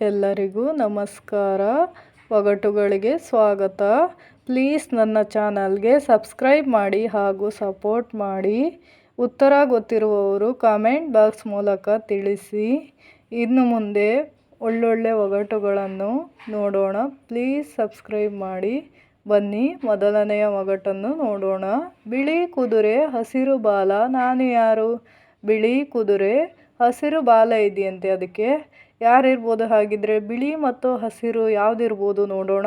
ಎಲ್ಲರಿಗೂ ನಮಸ್ಕಾರ. ಒಗಟುಗಳಿಗೆ ಸ್ವಾಗತ. ಪ್ಲೀಸ್ ನನ್ನ ಚಾನಲ್ಗೆ ಸಬ್ಸ್ಕ್ರೈಬ್ ಮಾಡಿ ಹಾಗೂ ಸಪೋರ್ಟ್ ಮಾಡಿ. ಉತ್ತರ ಗೊತ್ತಿರುವವರು ಕಾಮೆಂಟ್ ಬಾಕ್ಸ್ ಮೂಲಕ ತಿಳಿಸಿ. ಇನ್ನು ಮುಂದೆ ಒಳ್ಳೊಳ್ಳೆ ಒಗಟುಗಳನ್ನು ನೋಡೋಣ. ಪ್ಲೀಸ್ ಸಬ್ಸ್ಕ್ರೈಬ್ ಮಾಡಿ. ಬನ್ನಿ ಮೊದಲನೆಯ ಒಗಟನ್ನು ನೋಡೋಣ. ಬಿಳಿ ಕುದುರೆ ಹಸಿರು ಬಾಲ, ನಾನು ಯಾರು? ಬಿಳಿ ಕುದುರೆ ಹಸಿರು ಬಾಲ ಇದೆಯಂತೆ, ಅದಕ್ಕೆ ಯಾರಿರ್ಬೋದು ಹಾಗಿದ್ರೆ? ಬಿಳಿ ಮತ್ತು ಹಸಿರು ಯಾವುದಿರ್ಬೋದು ನೋಡೋಣ.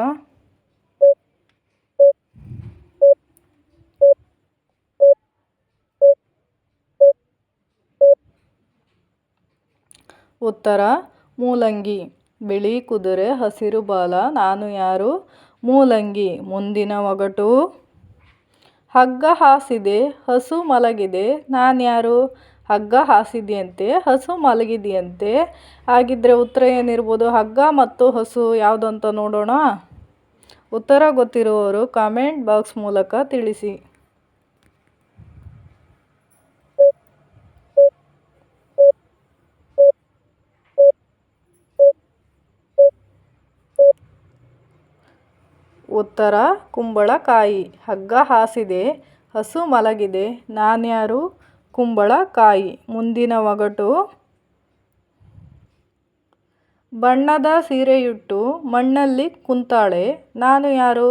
ಉತ್ತರ ಮೂಲಂಗಿ. ಬಿಳಿ ಕುದುರೆ ಹಸಿರು ಬಾಲ, ನಾನು ಯಾರು? ಮೂಲಂಗಿ. ಮುಂದಿನ ಒಗಟು. ಹಗ್ಗ ಹಾಸಿದೆ ಹಸು ಮಲಗಿದೆ, ನಾನ್ಯಾರು? ಹಗ್ಗ ಹಾಸಿದೆಯಂತೆ, ಹಸು ಮಲಗಿದೆಯಂತೆ. ಹಾಗಿದ್ರೆ ಉತ್ತರ ಏನಿರ್ಬೋದು? ಹಗ್ಗ ಮತ್ತು ಹಸು ಯಾವುದು ಅಂತ ನೋಡೋಣ. ಉತ್ತರ ಗೊತ್ತಿರುವವರು ಕಾಮೆಂಟ್ ಬಾಕ್ಸ್ ಮೂಲಕ ತಿಳಿಸಿ. ಉತ್ತರ ಕುಂಬಳಕಾಯಿ. ಹಗ್ಗ ಹಾಸಿದೆ ಹಸು ಮಲಗಿದೆ, ನಾನ್ಯಾರು? ಕುಂಬಳಕಾಯಿ. ಮುಂದಿನ ಒಗಟು. ಬಣ್ಣದ ಸೀರೆಯುಟ್ಟು ಮಣ್ಣಲ್ಲಿ ಕುಂತಾಳೆ, ನಾನು ಯಾರು?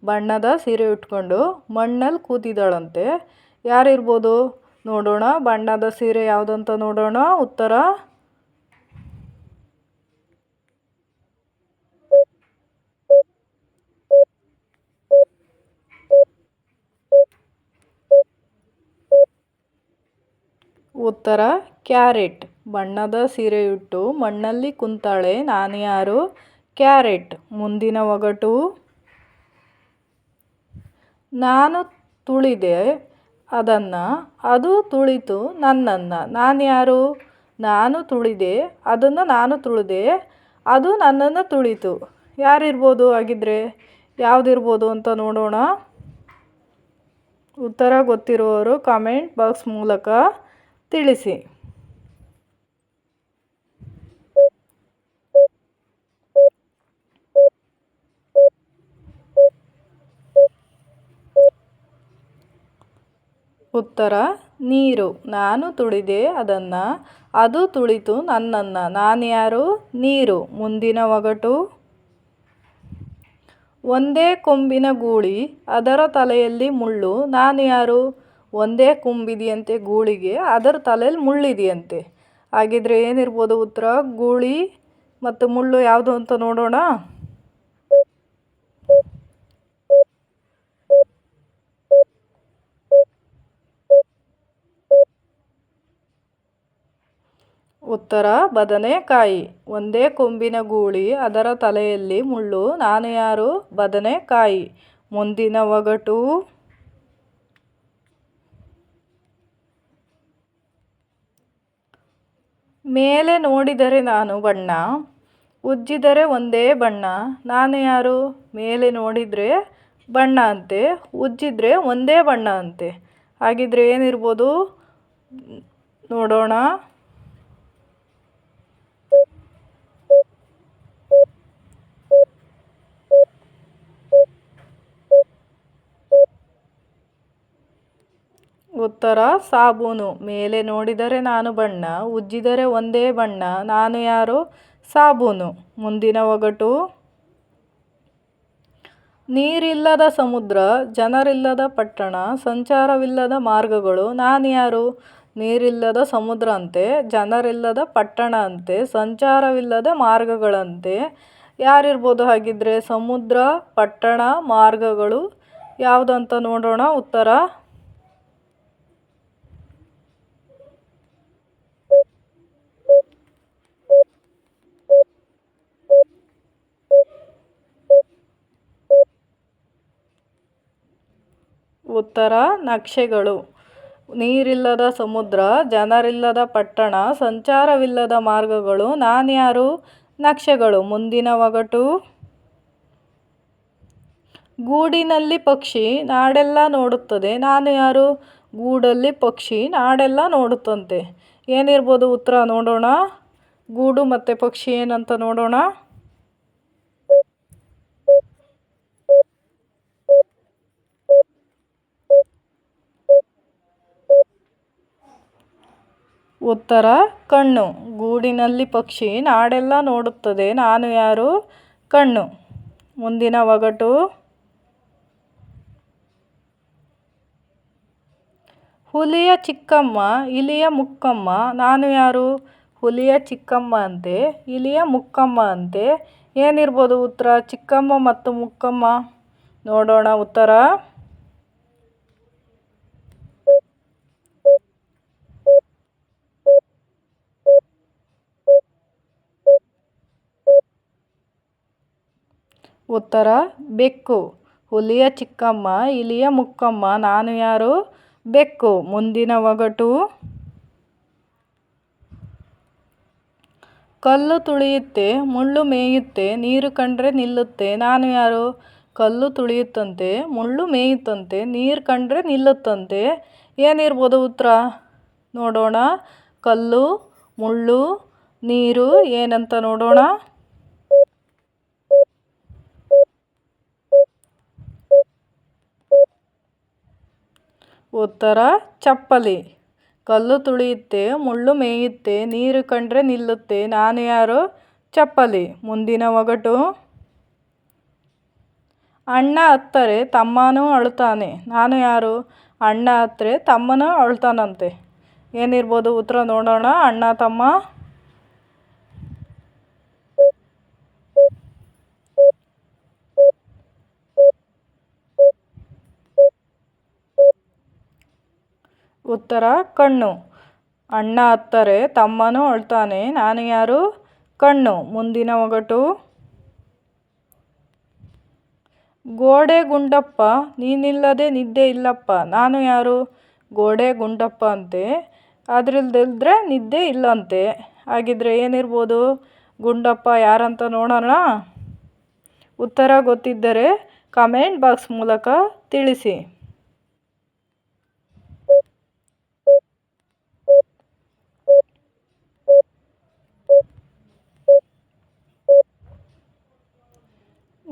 ಬಣ್ಣದ ಸೀರೆ ಉಟ್ಕೊಂಡು ಮಣ್ಣಲ್ಲಿ ಕೂತಿದ್ದಾಳಂತೆ. ಯಾರಿರ್ಬೋದು ನೋಡೋಣ. ಬಣ್ಣದ ಸೀರೆ ಯಾವುದಂತ ನೋಡೋಣ. ಉತ್ತರ ಉತ್ತರ ಕ್ಯಾರೆಟ್. ಬಣ್ಣದ ಸೀರೆಯುಟ್ಟು ಮಣ್ಣಲ್ಲಿ ಕುಂತಾಳೆ, ನಾನು ಯಾರು? ಕ್ಯಾರೆಟ್. ಮುಂದಿನ ಒಗಟು. ನಾನು ತುಳಿದೆ ಅದನ್ನು, ಅದು ತುಳಿತು ನನ್ನನ್ನು, ನಾನು ಯಾರು? ನಾನು ತುಳಿದೆ ಅದನ್ನು, ನಾನು ತುಳಿದೆ ಅದು ನನ್ನನ್ನು ತುಳಿತು. ಯಾರಿರ್ಬೋದು ಹಾಗಿದ್ರೆ? ಯಾವುದಿರ್ಬೋದು ಅಂತ ನೋಡೋಣ. ಉತ್ತರ ಗೊತ್ತಿರುವವರು ಕಾಮೆಂಟ್ ಬಾಕ್ಸ್ ಮೂಲಕ ತಿಳಿಸಿ. ಉತ್ತರ ನೀರು. ನಾನು ತುಳಿದೆ ಅದನ್ನು, ಅದು ತುಳಿತು ನನ್ನನ್ನು, ನಾನು ಯಾರು? ನೀರು. ಮುಂದಿನ ಒಗಟು. ಒಂದೇ ಕೊಂಬಿನ ಗೂಳಿ, ಅದರ ತಲೆಯಲ್ಲಿ ಮುಳ್ಳು, ನಾನು ಯಾರು? ಒಂದೇ ಕೊಂಬಿದೆಯಂತೆ ಗೂಳಿಗೆ, ಅದರ ತಲೆಯಲ್ಲಿ ಮುಳ್ಳಿದೆಯಂತೆ. ಹಾಗಿದ್ರೆ ಏನಿರ್ಬೋದು ಉತ್ತರ? ಗೂಳಿ ಮತ್ತು ಮುಳ್ಳು ಯಾವುದು ಅಂತ ನೋಡೋಣ. ಉತ್ತರ ಬದನೆಕಾಯಿ. ಒಂದೇ ಕೊಂಬಿನ ಗೂಳಿ, ಅದರ ತಲೆಯಲ್ಲಿ ಮುಳ್ಳು, ನಾನು ಯಾರು? ಬದನೆಕಾಯಿ. ಮುಂದಿನ ಒಗಟು. ಮೇಲೆ ನೋಡಿದರೆ ನಾನು ಬಣ್ಣ, ಉಜ್ಜಿದರೆ ಒಂದೇ ಬಣ್ಣ, ನಾನು ಯಾರು? ಮೇಲೆ ನೋಡಿದರೆ ಬಣ್ಣ ಅಂತೆ, ಉಜ್ಜಿದ್ರೆ ಒಂದೇ ಬಣ್ಣ ಅಂತೆ. ಹಾಗಿದ್ರೆ ಏನಿರ್ಬೋದು ನೋಡೋಣ. ಉತ್ತರ ಸಾಬೂನು. ಮೇಲೆ ನೋಡಿದರೆ ನಾನು ಬಣ್ಣ, ಉಜ್ಜಿದರೆ ಒಂದೇ ಬಣ್ಣ, ನಾನು ಯಾರು? ಸಾಬೂನು. ಮುಂದಿನ ಒಗಟು. ನೀರಿಲ್ಲದ ಸಮುದ್ರ, ಜನರಿಲ್ಲದ ಪಟ್ಟಣ, ಸಂಚಾರವಿಲ್ಲದ ಮಾರ್ಗಗಳು, ನಾನು ಯಾರು? ನೀರಿಲ್ಲದ ಸಮುದ್ರ ಅಂತೆ, ಜನರಿಲ್ಲದ ಪಟ್ಟಣ ಅಂತೆ, ಸಂಚಾರವಿಲ್ಲದ ಮಾರ್ಗಗಳಂತೆ. ಯಾರಿರ್ಬೋದು ಹಾಗಿದ್ರೆ? ಸಮುದ್ರ, ಪಟ್ಟಣ, ಮಾರ್ಗಗಳು ಯಾವುದಂತ ನೋಡೋಣ. ಉತ್ತರ ಉತ್ತರ ನಕ್ಷೆಗಳು. ನೀರಿಲ್ಲದ ಸಮುದ್ರ, ಜನರಿಲ್ಲದ ಪಟ್ಟಣ, ಸಂಚಾರವಿಲ್ಲದ ಮಾರ್ಗಗಳು, ನಾನು ಯಾರು? ನಕ್ಷೆಗಳು. ಮುಂದಿನ ಒಗಟು. ಗೂಡಿನಲ್ಲಿ ಪಕ್ಷಿ ನಾಡೆಲ್ಲ ನೋಡುತ್ತದೆ, ನಾನು ಯಾರು? ಗೂಡಲ್ಲಿ ಪಕ್ಷಿ ನಾಡೆಲ್ಲ ನೋಡುತ್ತಂತೆ. ಏನಿರ್ಬೋದು ಉತ್ತರ ನೋಡೋಣ. ಗೂಡು ಮತ್ತು ಪಕ್ಷಿ ಏನಂತ ನೋಡೋಣ. ಉತ್ತರ ಕಣ್ಣು. ಗೂಡಿನಲ್ಲಿ ಪಕ್ಷಿ ನಾಡೆಲ್ಲ ನೋಡುತ್ತದೆ, ನಾನು ಯಾರು? ಕಣ್ಣು. ಮುಂದಿನ ಒಗಟು. ಹುಲಿಯ ಚಿಕ್ಕಮ್ಮ ಇಲಿಯ ಮುಕ್ಕಮ್ಮ, ನಾನು ಯಾರು? ಹುಲಿಯ ಚಿಕ್ಕಮ್ಮ ಅಂತೆ, ಇಲಿಯ ಮುಕ್ಕಮ್ಮ ಅಂತೆ. ಏನಿರ್ಬೋದು ಉತ್ತರ? ಚಿಕ್ಕಮ್ಮ ಮತ್ತು ಮುಕ್ಕಮ್ಮ. ನೋಡೋಣ ಉತ್ತರ. ಉತ್ತರ ಬೆಕ್ಕು. ಹುಲಿಯ ಚಿಕ್ಕಮ್ಮ ಇಲಿಯ ಮುಕ್ಕಮ್ಮ, ನಾನು ಯಾರು? ಬೆಕ್ಕು. ಮುಂದಿನ ಒಗಟು. ಕಲ್ಲು ತುಳಿಯುತ್ತೆ, ಮುಳ್ಳು ಮೇಯುತ್ತೆ, ನೀರು ಕಂಡ್ರೆ ನಿಲ್ಲುತ್ತೆ, ನಾನು ಯಾರು? ಕಲ್ಲು ತುಳಿಯುತ್ತಂತೆ, ಮುಳ್ಳು ಮೇಯುತ್ತಂತೆ, ನೀರು ಕಂಡ್ರೆ ನಿಲ್ಲುತ್ತಂತೆ. ಏನಿರ್ಬೋದು ಉತ್ತರ? ನೋಡೋಣ. ಕಲ್ಲು, ಮುಳ್ಳು, ನೀರು ಏನಂತ ನೋಡೋಣ. ಉತ್ತರ ಚಪ್ಪಲಿ. ಕಲ್ಲು ತುಳಿಯುತ್ತೆ, ಮುಳ್ಳು ಮೇಯುತ್ತೆ, ನೀರು ಕಂಡ್ರೆ ನಿಲ್ಲುತ್ತೆ, ನಾನು ಯಾರು? ಚಪ್ಪಲಿ. ಮುಂದಿನ ಒಗಟು. ಅಣ್ಣ ಅತ್ತರೆ ತಮ್ಮನೂ ಅಳುತ್ತಾನೆ, ನಾನು ಯಾರು? ಅಣ್ಣ ಅತ್ತರೆ ತಮ್ಮನೂ ಅಳ್ತಾನಂತೆ. ಏನಿರ್ಬೋದು ಉತ್ತರ? ನೋಡೋಣ. ಅಣ್ಣ ತಮ್ಮ. ಉತ್ತರ ಕಣ್ಣು. ಅಣ್ಣ ಅತ್ತರೆ ತಮ್ಮನೂ ಅಳ್ತಾನೆ, ನಾನು ಯಾರು? ಕಣ್ಣು. ಮುಂದಿನ ಒಗಟು. ಗೋಡೆ ಗುಂಡಪ್ಪ ನೀನಿಲ್ಲದೆ ನಿದ್ದೆ ಇಲ್ಲಪ್ಪ, ನಾನು ಯಾರು? ಗೋಡೆ ಗುಂಡಪ್ಪ ಅಂತೆ, ಅದ್ರಲ್ದಿದ್ರೆ ನಿದ್ದೆ ಇಲ್ಲಂತೆ. ಹಾಗಿದ್ರೆ ಏನಿರ್ಬೋದು? ಗುಂಡಪ್ಪ ಯಾರಂತ ನೋಡೋಣ. ಉತ್ತರ ಗೊತ್ತಿದ್ದರೆ ಕಮೆಂಟ್ ಬಾಕ್ಸ್ ಮೂಲಕ ತಿಳಿಸಿ.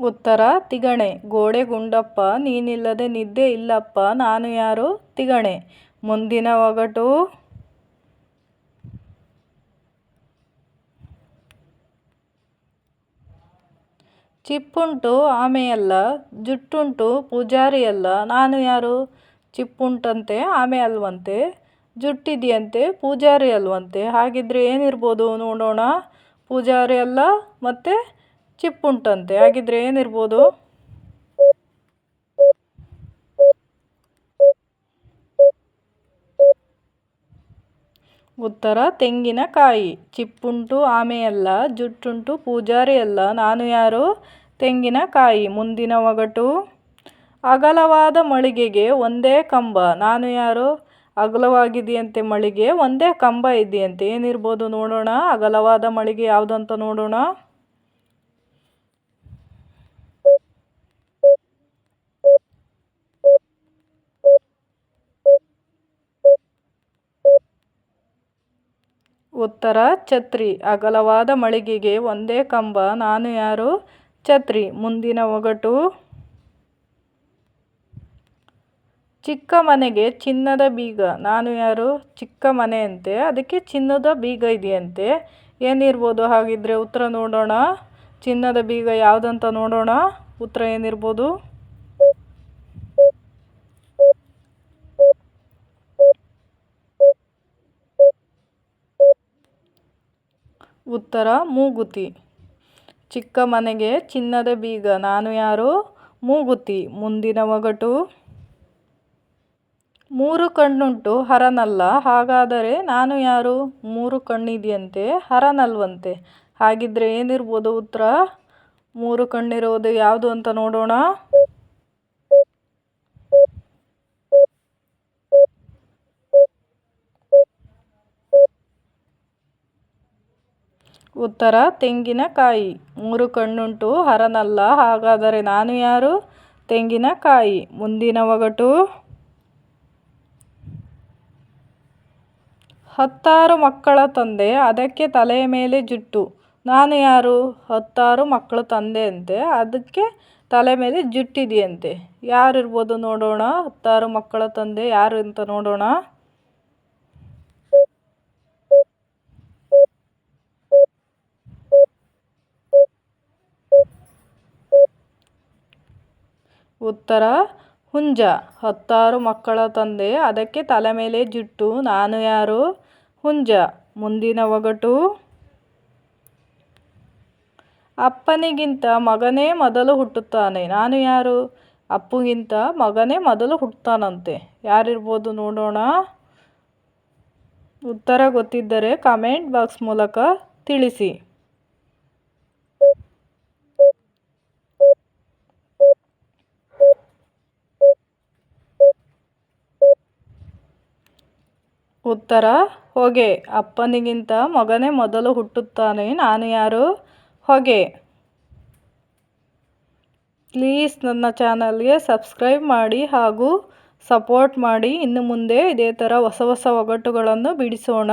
ಉತ್ತರ ತಿಗಣೆ. ಗೋಡೆ ಗುಂಡಪ್ಪ ನೀನಿಲ್ಲದೆ ನಿದ್ದೆ ಇಲ್ಲಪ್ಪ, ನಾನು ಯಾರು? ತಿಗಣೆ. ಮುಂದಿನ ಒಗಟು. ಚಿಪ್ಪುಂಟು ಆಮೆಯಲ್ಲ, ಜುಟ್ಟುಂಟು ಪೂಜಾರಿಯಲ್ಲ, ನಾನು ಯಾರು? ಚಿಪ್ಪುಂಟಂತೆ, ಆಮೆ ಅಲ್ವಂತೆ, ಜುಟ್ಟಿದೆಯಂತೆ, ಪೂಜಾರಿ ಅಲ್ವಂತೆ. ಹಾಗಿದ್ರೆ ಏನಿರ್ಬೋದು? ನೋಡೋಣ. ಪೂಜಾರಿ ಅಲ್ಲ ಮತ್ತು ಚಿಪ್ಪುಂಟಂತೆ. ಹಾಗಿದ್ರೆ ಏನಿರ್ಬೋದು? ಉತ್ತರ ತೆಂಗಿನಕಾಯಿ. ಚಿಪ್ಪುಂಟು ಆಮೆಯಲ್ಲ, ಜುಟ್ಟುಂಟು ಪೂಜಾರಿ ಅಲ್ಲ, ನಾನು ಯಾರು? ತೆಂಗಿನಕಾಯಿ. ಮುಂದಿನ ಒಗಟು. ಅಗಲವಾದ ಮಳಿಗೆಗೆ ಒಂದೇ ಕಂಬ, ನಾನು ಯಾರು? ಅಗಲವಾಗಿದೆಯಂತೆ ಮಳಿಗೆ, ಒಂದೇ ಕಂಬ ಇದೆಯಂತೆ. ಏನಿರ್ಬೋದು? ನೋಡೋಣ. ಅಗಲವಾದ ಮಳಿಗೆ ಯಾವುದಂತ ನೋಡೋಣ. ಉತ್ತರ ಛತ್ರಿ. ಅಗಲವಾದ ಮಳಿಗೆಗೆ ಒಂದೇ ಕಂಬ, ನಾನು ಯಾರು? ಛತ್ರಿ. ಮುಂದಿನ ಒಗಟು. ಚಿಕ್ಕ ಮನೆಗೆ ಚಿನ್ನದ ಬೀಗ, ನಾನು ಯಾರು? ಚಿಕ್ಕ ಮನೆ ಅಂತೆ, ಅದಕ್ಕೆ ಚಿನ್ನದ ಬೀಗ ಇದೆಯಂತೆ. ಏನಿರ್ಬೋದು? ಹಾಗಿದ್ರೆ ಉತ್ತರ ನೋಡೋಣ. ಚಿನ್ನದ ಬೀಗ ಯಾವುದಂತ ನೋಡೋಣ. ಉತ್ತರ ಏನಿರ್ಬೋದು? ಉತ್ತರ ಮೂಗುತಿ. ಚಿಕ್ಕ ಮನೆಗೆ ಚಿನ್ನದ ಬೀಗ, ನಾನು ಯಾರು? ಮೂಗುತಿ. ಮುಂದಿನ ಒಗಟು. ಮೂರು ಕಣ್ಣುಂಟು ಹರನಲ್ಲ, ಹಾಗಾದರೆ ನಾನು ಯಾರು? ಮೂರು ಕಣ್ಣಿದೆಯಂತೆ, ಹರನಲ್ವಂತೆ. ಹಾಗಿದ್ರೆ ಏನಿರ್ಬೋದು? ಉತ್ತರ. ಮೂರು ಕಣ್ಣಿರೋದು ಯಾವುದು ಅಂತ ನೋಡೋಣ. ಉತ್ತರ ತೆಂಗಿನಕಾಯಿ. ಮೂರು ಕಣ್ಣುಂಟು ಹರನಲ್ಲ, ಹಾಗಾದರೆ ನಾನು ಯಾರು? ತೆಂಗಿನಕಾಯಿ. ಮುಂದಿನ ಒಗಟು. 10 ಮಕ್ಕಳ ತಂದೆ, ಅದಕ್ಕೆ ತಲೆಯ ಮೇಲೆ ಜುಟ್ಟು. ನಾನು ಯಾರು? 10 ಮಕ್ಕಳ ತಂದೆ ಅಂತೆ, ಅದಕ್ಕೆ ತಲೆ ಮೇಲೆ ಜುಟ್ಟಿದೆಯಂತೆ. ಯಾರಿರ್ಬೋದು ನೋಡೋಣ? 10 ಮಕ್ಕಳ ತಂದೆ ಯಾರು ಅಂತ ನೋಡೋಣ. ಉತ್ತರ ಹುಂಜ. 10 ಮಕ್ಕಳ ತಂದೆ, ಅದಕ್ಕೆ ತಲೆ ಮೇಲೆ ಜುಟ್ಟು. ನಾನು ಯಾರು? ಹುಂಜ. ಮುಂದಿನ ಒಗಟು. ಅಪ್ಪನಿಗಿಂತ ಮಗನೇ ಮೊದಲು ಹುಟ್ಟುತ್ತಾನೆ. ನಾನು ಯಾರು? ಅಪ್ಪಗಿಂತ ಮಗನೇ ಮೊದಲು ಹುಟ್ಟುತ್ತಾನಂತೆ. ಯಾರಿರ್ಬೋದು ನೋಡೋಣ. ಉತ್ತರ ಗೊತ್ತಿದ್ದರೆ ಕಾಮೆಂಟ್ ಬಾಕ್ಸ್ ಮೂಲಕ ತಿಳಿಸಿ. ಉತ್ತರ ಹೊಗೆ. ಅಪ್ಪನಿಗಿಂತ ಮಗನೇ ಮೊದಲು ಹುಟ್ಟುತ್ತಾನೆ. ನಾನು ಯಾರು? ಹೊಗೆ. ಪ್ಲೀಸ್ ನನ್ನ ಚಾನಲ್ಗೆ ಸಬ್ಸ್ಕ್ರೈಬ್ ಮಾಡಿ ಹಾಗೂ ಸಪೋರ್ಟ್ ಮಾಡಿ. ಇನ್ನು ಮುಂದೆ ಇದೇ ಥರ ಹೊಸ ಹೊಸ ಒಗಟುಗಳನ್ನು ಬಿಡಿಸೋಣ.